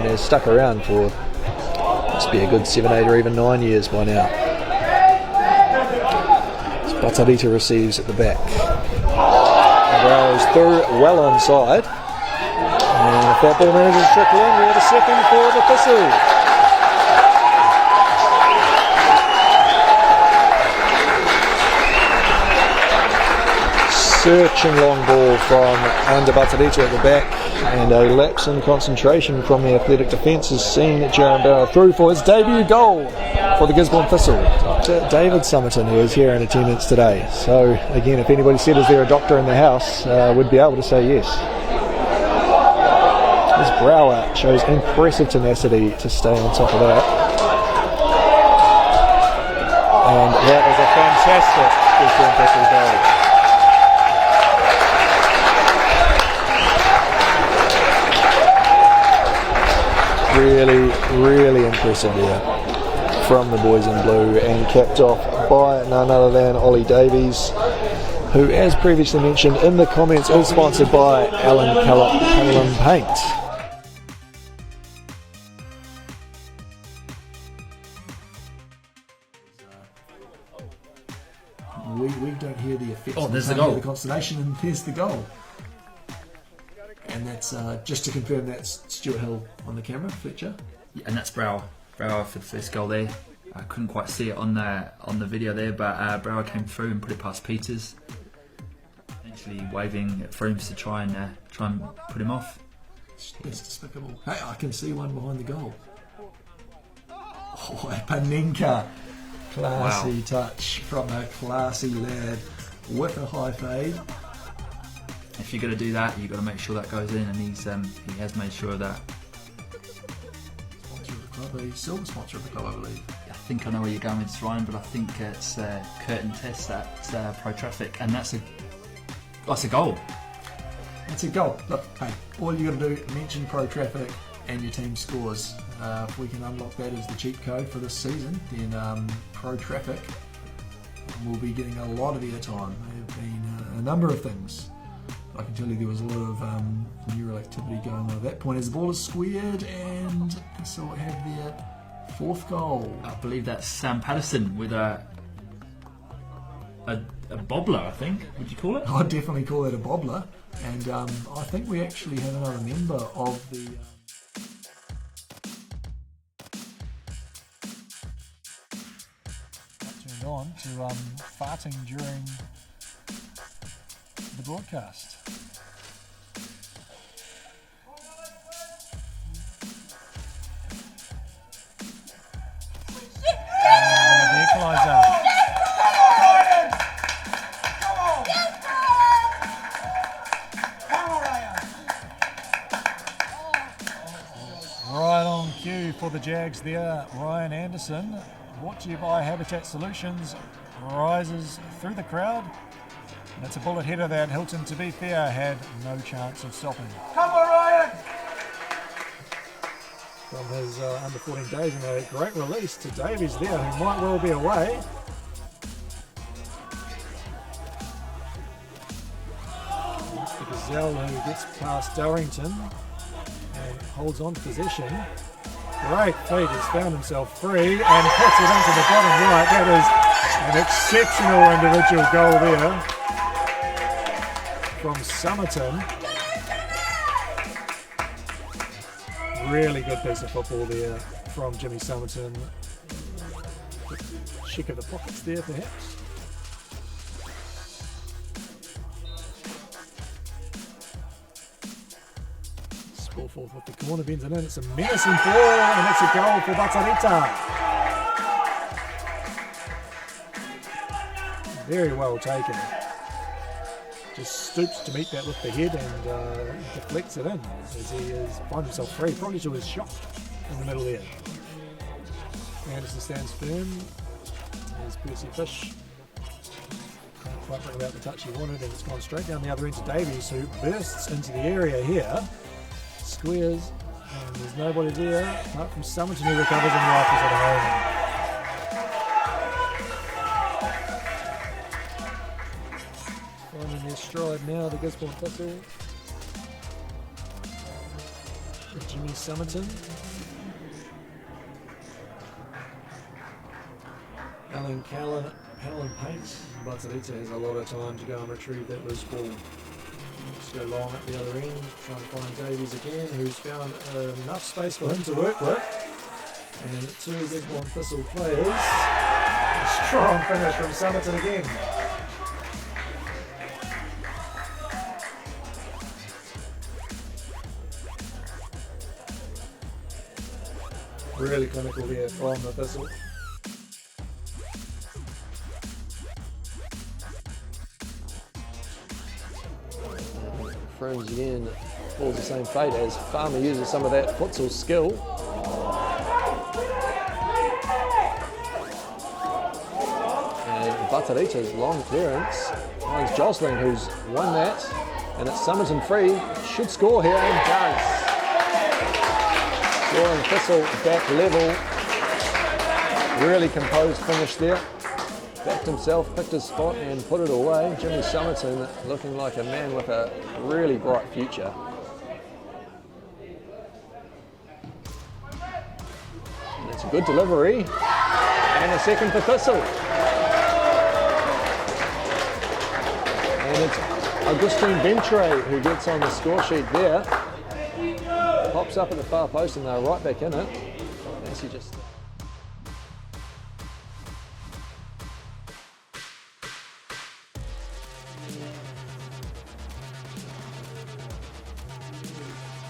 and has stuck around for must be a good 7, 8 or even 9 years by now. Batarita receives at the back. Brow is through, well onside. And if that ball manages to trickle in, we have a second for the Thistle. Searching long ball from under Batarita at the back, and a lapse in concentration from the athletic defence has seen Jaron Bauer through for his debut goal for the Gisborne Thistle. Dr. David Summerton, who is here in attendance today. So again, if anybody said is there a doctor in the house, would be able to say yes. His Brower shows impressive tenacity to stay on top of that. And that was a fantastic Gisborne Thistle goal. Really impressive here from the boys in blue, and capped off by none other than Ollie Davies, who, as previously mentioned in the comments, is sponsored by Alan Cullen Paint. We don't hear the effects. Oh, there's the goal. The constellation, and there's the goal. And that's just to confirm, that's Stuart Hill on the camera, Fletcher. Yeah, and that's Brower for the first goal there. I couldn't quite see it on the video there, but Brower came through and put it past Peters, eventually waving at Frooms to try and put him off. It's despicable. Hey, I can see one behind the goal. Oh, Panenka. Classy touch from a classy lad with a high fade. If you're going to do that, you've got to make sure that goes in, and he has made sure of that. Sponsor of the club, a silver sponsor of the club, I believe. I think I know where you're going with this, Ryan, but I think it's Curtin Test at Pro Traffic, and that's a goal. That's a goal. Look, hey, all you got to do, mention Pro Traffic and your team scores. If we can unlock that as the cheat code for this season, then Pro Traffic will be getting a lot of airtime. There have been a number of things. I can tell you there was a lot of neural activity going on at that point as the ball is squared, and so we have their fourth goal. I believe that's Sam Patterson with a bobbler, I think. Would you call it? I'd definitely call it a bobbler, and I think we actually have another member of the turned on to farting during the broadcast. The equaliser. Right on cue for the Jags there, Ryan Anderson, brought to you by Habitat Solutions, rises through the crowd. That's a bullet header that Hilton, to be fair, had no chance of stopping. Come on, Ryan! From his under 14 days, and a great release to Davies there, who might well be away. It's the Gazelle who gets past Darrington and holds on to possession. Great feat, has found himself free and puts it into the bottom right. That is an exceptional individual goal there from Summerton. Really good piece of football there from Jimmy Summerton. Chic of the pockets there, perhaps. Score forth with the corner, bends it in. It's a menacing ball, and it's a goal for Batarita. Very well taken. Just stoops to meet that with the head and deflects it in as he finds himself free, probably to his shot in the middle there. Anderson stands firm. There's Percy Fish. Can't quite bring about the touch he wanted, and it's gone straight down the other end to Davies, who bursts into the area here. Squares, and there's nobody there apart from Summerton, who recovers and rifles it home. Finding their stride now, the Gisborne Thistle. Jimmy Summerton. Alan Callan Paint. Batarita has a lot of time to go and retrieve that loose ball. Let's go long at the other end, trying to find Davies again, who's found enough space for him to work with. And two Gisborne Thistle players. A strong finish from Summerton again. Really clinical there from the Thistle. Frooms again falls the same fate as Farmer uses some of that futsal skill. And Batarita's long clearance finds Jocelyn, who's won that, and it's Summerton free, should score here and does. Gisborne Thistle back level, really composed finish there. Backed himself, picked his spot and put it away. Jimmy Summerton looking like a man with a really bright future. And it's a good delivery. And a second for Thistle. And it's Augustine Bentre who gets on the score sheet there. Pops up at the far post and they're right back in it. As he just...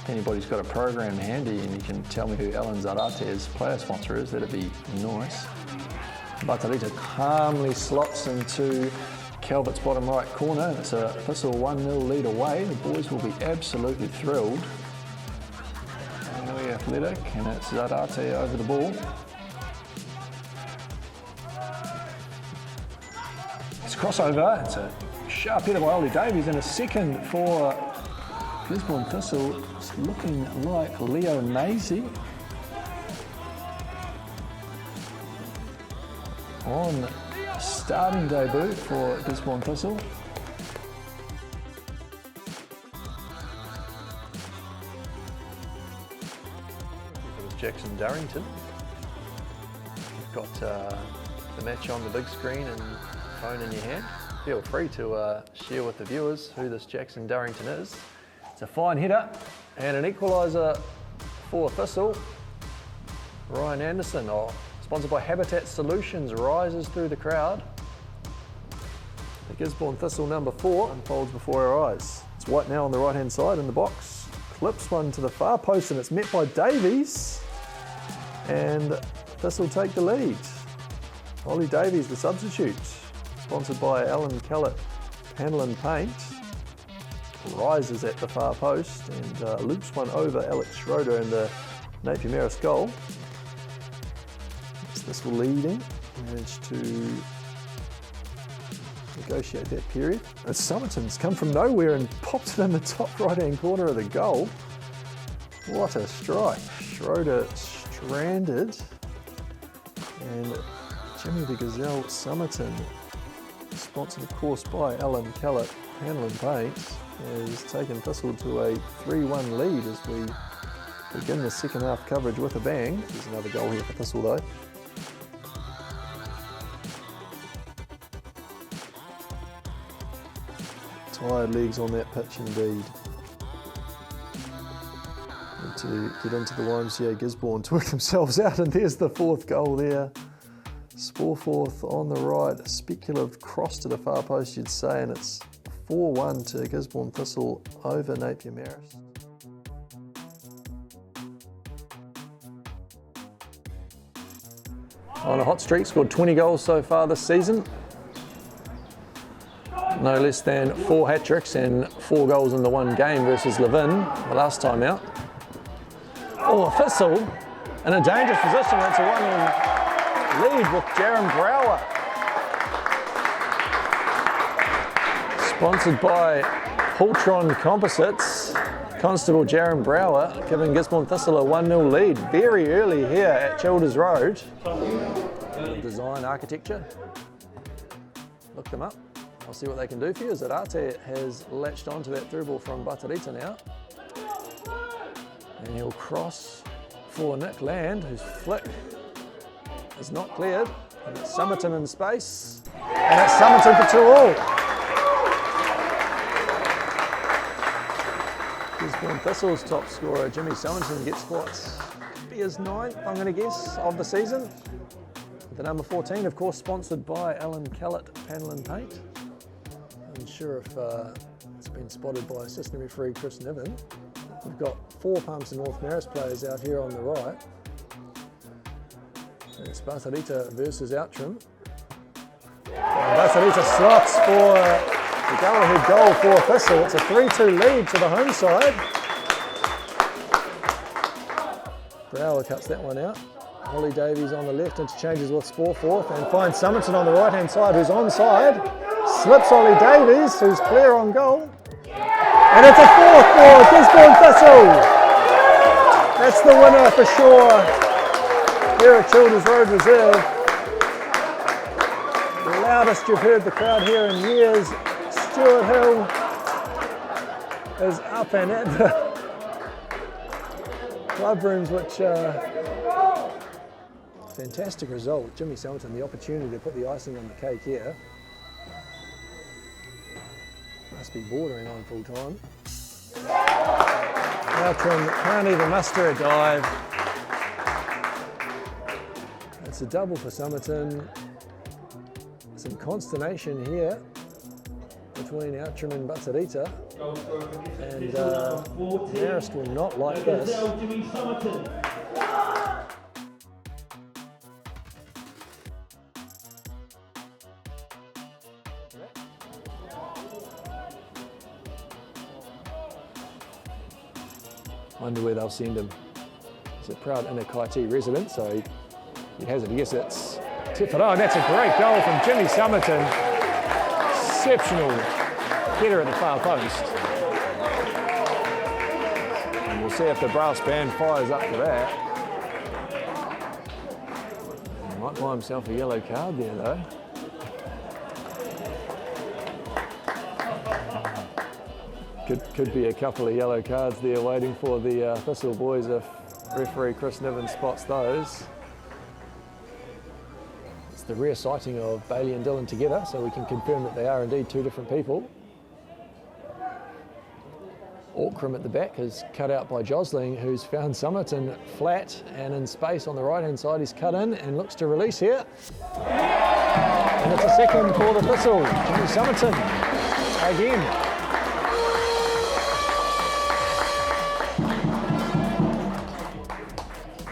Anybody's got a program handy and you can tell me who Alan Zarate's player sponsor is, that'd be nice. Batarita calmly slots into Calvert's bottom right corner. It's a Thistle 1-0 lead away. The boys will be absolutely thrilled. Very athletic, and it's Zarate over the ball. It's a crossover. It's a sharp hit by Ollie Davies and a second for Gisborne Thistle. It's looking like Leo Maisie on starting debut for Gisborne Thistle. Jackson Durrington. You've got the match on the big screen and phone in your hand. Feel free to share with the viewers who this Jackson Durrington is. It's a fine hitter and an equaliser for Thistle. Ryan Anderson, sponsored by Habitat Solutions, rises through the crowd. The Gisborne Thistle number 4 unfolds before our eyes. It's White now on the right hand side in the box. Clips one to the far post and it's met by Davies. And Thistle take the lead. Ollie Davies, the substitute, sponsored by Alan Callett Panel and Paint, rises at the far post and loops one over Alex Schroeder and the Napier Maris goal. It's Thistle leading, managed to negotiate that period. And Summerton's come from nowhere and popped it in the top right-hand corner of the goal. What a strike. Schroeder stranded, and Jimmy the Gazelle Summerton, sponsored of course by Alan Callett Panel and Paint, has taken Thistle to a 3-1 lead as we begin the second half coverage with a bang. There's another goal here for Thistle though. Tired legs on that pitch indeed. Need to get into the YMCA Gisborne to work themselves out, and there's the fourth goal there. Sporforth on the right, a speculative cross to the far post you'd say, and it's 4-1 to Gisborne Thistle over Napier Maris. On a hot streak, scored 20 goals so far this season. No less than 4 hat-tricks and 4 goals in the one game versus Levin the last time out. Oh, Thistle in a dangerous position. That's a 1-1 lead with Jaron Brower. Sponsored by Pultron Composites, Constable Jaron Brower giving Gisborne Thistle a 1-0 lead very early here at Childers Road. Design architecture. Look them up. I'll see what they can do for you. Zarate has latched onto that through ball from Batarita now. And he'll cross for Nick Land, whose flick is not cleared. And it's Somerton in space. And it's Somerton for 2-all. Gisborne Thistle's top scorer, Jimmy Somerton, gets what's be his 9th, I'm going to guess, of the season. The number 14, of course, sponsored by Alan Callett Panel and Paint. I'm sure if it's been spotted by assistant referee Chris Niven. We've got 4 Pumps and North Maris players out here on the right. And it's Basarita versus Outram. And Basarita slots for the go-ahead goal for Thistle. It's a 3-2 lead to the home side. Brower cuts that one out. Ollie Davies on the left interchanges with Sporforth and finds Somerton on the right-hand side, who's onside. Slips Ollie Davies, who's clear on goal. And it's a 4th for Gisborne Thistle. That's the winner for sure here at Childers Road Reserve. The loudest you've heard the crowd here in years. Stuart Hill is up and at the club rooms, which fantastic result. Jimmy Somerton, the opportunity to put the icing on the cake here. Must be bordering on full time. Outram can't even muster a dive. It's a double for Somerton. Some consternation here between Outram and Basarita. And Marist will not like this. Wonder where they'll send him. He's a proud inner Kaiti resident, so he hazard a guess it's Tifaro. And that's a great goal from Jimmy Somerton. Exceptional header at the far post. And we'll see if the brass band fires up for that. He might buy himself a yellow card there though. Could be a couple of yellow cards there waiting for the Thistle boys if referee Chris Niven spots those. It's the rare sighting of Bailey and Dillon together, so we can confirm that they are indeed 2 different people. Auckram at the back is cut out by Josling, who's found Somerton flat and in space on the right-hand side. He's cut in and looks to release here. And it's a second for the Thistle. Jimmy Somerton again.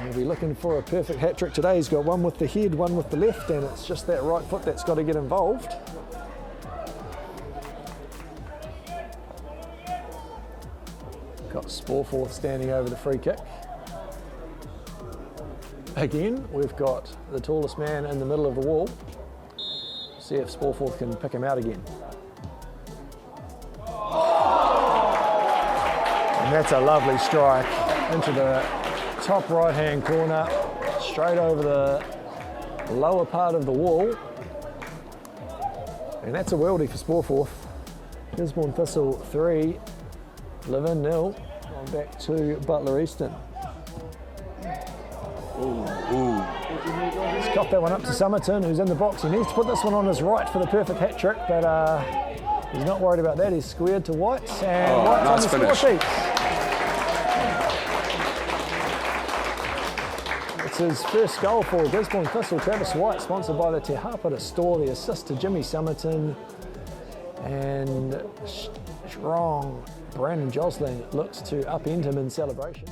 He'll be looking for a perfect hat-trick today. He's got one with the head, one with the left, and it's just that right foot that's got to get involved. Got Sporforth standing over the free kick. Again, we've got the tallest man in the middle of the wall. See if Sporforth can pick him out again. And that's a lovely strike into the top right-hand corner, straight over the lower part of the wall. And that's a worldie for Sporforth. Gisborne Thistle 3, Levin 0. On back to Butler Easton. He's copped that one up to Somerton, who's in the box. He needs to put this one on his right for the perfect hat trick, but he's not worried about that. He's squared to White, and White's on the score sheet. It's his first goal for Gisborne Thistle. Travis White, sponsored by the Te Hapara store. The assist to Jimmy Somerton. And strong Brandon Josling looks to upend him in celebration.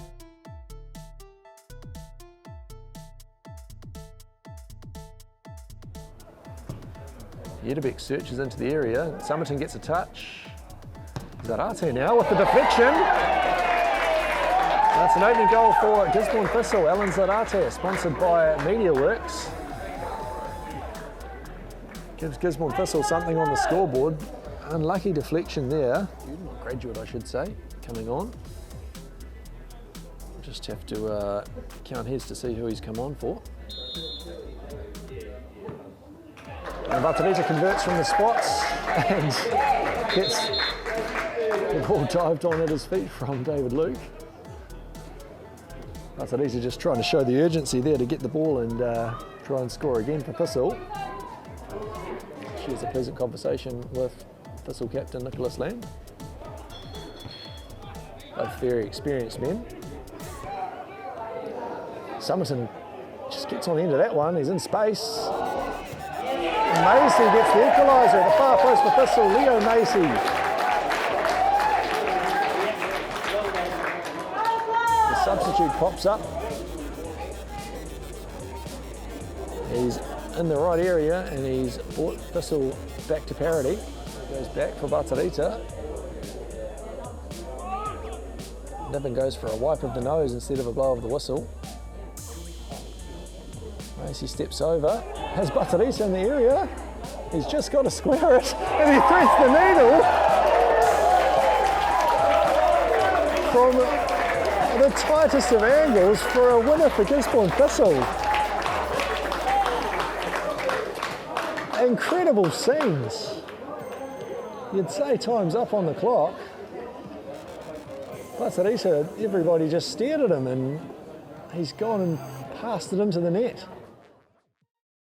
Yedebek searches into the area. Somerton gets a touch. Zarate now with the deflection. That's an opening goal for Gisborne Thistle. Alan Zarate, sponsored by MediaWorks. Gives Gisborne Thistle something on the scoreboard. Unlucky deflection there. Graduate, I should say, coming on. Just have to count heads to see who he's come on for. And Vatanita converts from the spots and gets the ball dived on at his feet from David Luke. Batarita just trying to show the urgency there to get the ball and try and score again for Thistle. She has a pleasant conversation with Thistle captain Nicholas Lamb. Both very experienced men. Summerton just gets on the end of that one, he's in space. Macy gets the equaliser at the far post for Thistle, Leo Macy. The substitute pops up. He's in the right area and he's brought Thistle back to parity. Goes back for Batarita. Niven goes for a wipe of the nose instead of a blow of the whistle. Macy steps over, has Batarita in the area. He's just got to square it and he threads the needle from the tightest of angles for a winner for Gisborne Thistle. Incredible scenes. You'd say time's up on the clock. Batarita, everybody just stared at him and he's gone and passed it into the net.